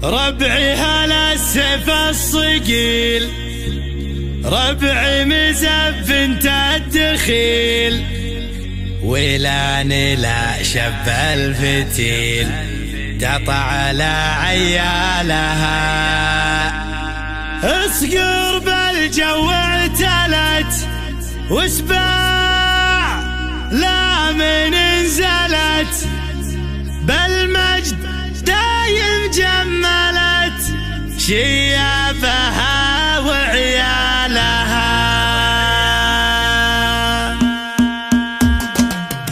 ربعي هلا السيف الصقيل، ربعي مزف انت الدخيل، ولاني لا شب الفتيل قطع على عيالها. اصقر بالجو اعتلت وسباع لا من انزلت، بالمجد دايم جملت شيابها وعيالها.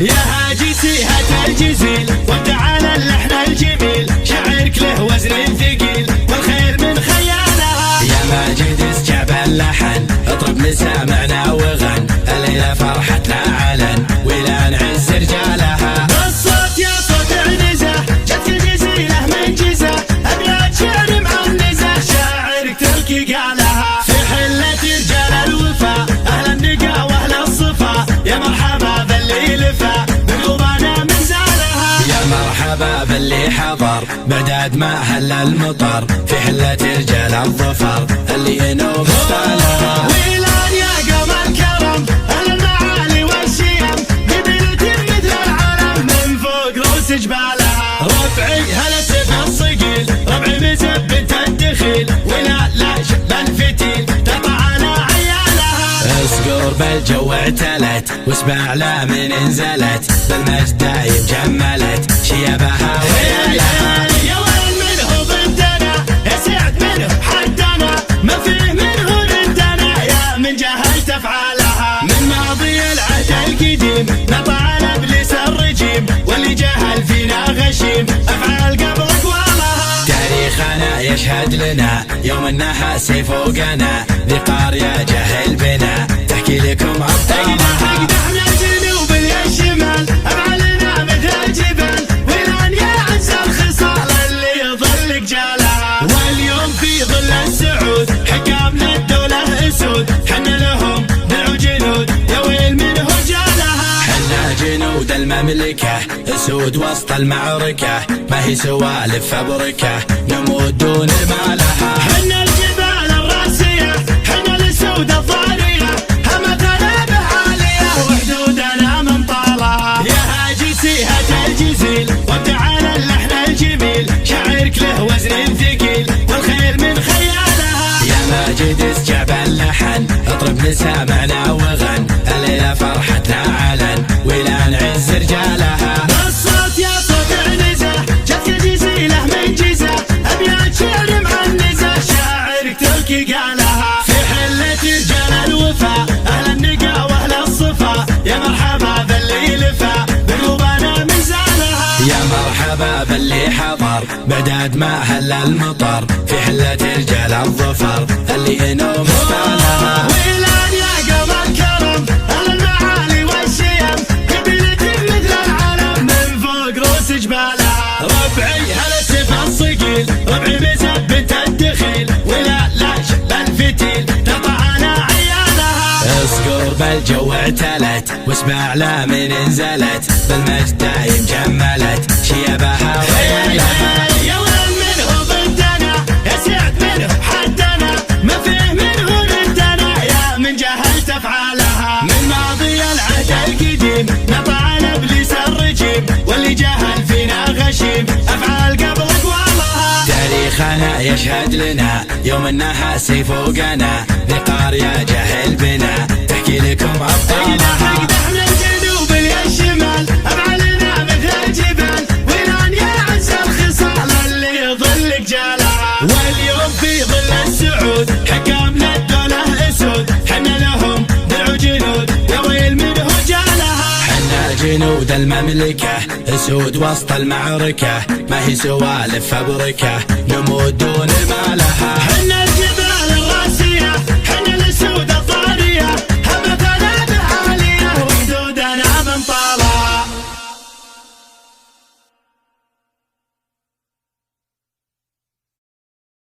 يا هاجسي هات الجزيل وتعالى اللحن الجميل، شعرك له وزن ثقيل والخير من خيالها. يا ماجد اسجع باللحن اطرب لسامعنا وغن، الليلة فرحتنا علن ولا نعز رجالها. الصوت يا صوت عنزة جت الجزيلة من جزة، ابيات شعر معنزة شاعرك تركي قالها. في حلة رجال الوفا اهل النقا واهل الصفا، يا مرحبا باللي لفا بقلوبنا من زالها. يا مرحبا باللي حضر بعداد ما هل المطر، في حلة رجال الظفر اللي ينوب ستالها. ويلان يا قوم الكرم اهل المعالي والشيم، قبيلة مثل العالم من فوق روس جبالها. ربعي هلا السيف الصقيل، ربعي مزب انت الدخيل، ولا لا شب الفتيل تقطع على عيالها. اصقر بالجو اعتلت واسمع لا من انزلت، بالمجد دايم جملت شيابها وعيالها. يا وين منه ضدنا يا سعد منه حدنا، ما فيه منه ضدنا يا من جهلت افعالها. من ماضي العهد القديم نطع على ابليس الرجيم، واللي جهل فينا غشيم افعال قبل اقوالها. تاريخنا يشهد لنا يوم انها سيف فوقنا، ذي قارية جهل بنا تحكي لكم ابطالها. اقدحنا الجنوب الشمال افعالنا مثل الجبال، ولان يعز الخصال اللي يظل جالها. واليوم في ظل السعود حكامنا الدولة اسود، حنا لهم دعوا جنود يا ويل منه جالها. حنا جنود المملكة اسود وسط المعركة، ما هي سوالف فبركة نموت دون مالها. حنا الجبال الراسية حنا الاسود الضارية، همتنا بعالية وحدودنا من طالها. يا هاجسي هات الجزيل وتعالى اللحن الجميل، شعرك له وزن ثقيل والخير من خيالها. يا ماجد اسجع باللحن اطرب لسامعنا وغن، الليلة فرحتنا علن ولا نعز رجالها. الصوت يا صوت عنزة جت الجزيلة من جزة، ابيات شعر معنزة شاعرك تركي قالها. في حلة رجال الوفا اهل النقا واهل الصفا، يا مرحبا باللي لفا بقلوبنا من زالها. يا مرحبا باللي حضر بعداد ما هل المطر، في حلة رجال الظفر اللي ينوم ستالها. ويلان يا قوم الكرم اهل المعالي والشيم، قبيلة مثل العالم من فوق روس جبالها. ربعي هلا السيف الصقيل، ربعي مزب انت الدخيل، ولا لا شب الفتيل تقطع على عيالها. اصقر بالجو اعتلت واسمع لا من انزلت، بالمجد دايم جملت شيابها وعيالها. يا وين منه ضدنا يا سعد منه حدنا، ما فيه منه ضدنا يا من جهلت افعالها. من ماضي العهد القديم نطع على ابليس الرجيم، واللي جهل فينا غشيم افعال قبل اقوالها. تاريخنا يشهد لنا يوم انها سيف فوقنا، ذي قارية جهل بنا تحكي لكم ابطالها. اقدحنا الجنوب الشمال افعالنا مثل الجبال، ولان يعز الخصال اللي يظل جالها. واليوم في ظل السعود حكامنا الدولة اسود، حنا لهم دعوا جنود يا ويل منه جالها. حنا جنود المملكة اسود وسط المعركة، ما هي سوالف فبركة نموت دون مالها.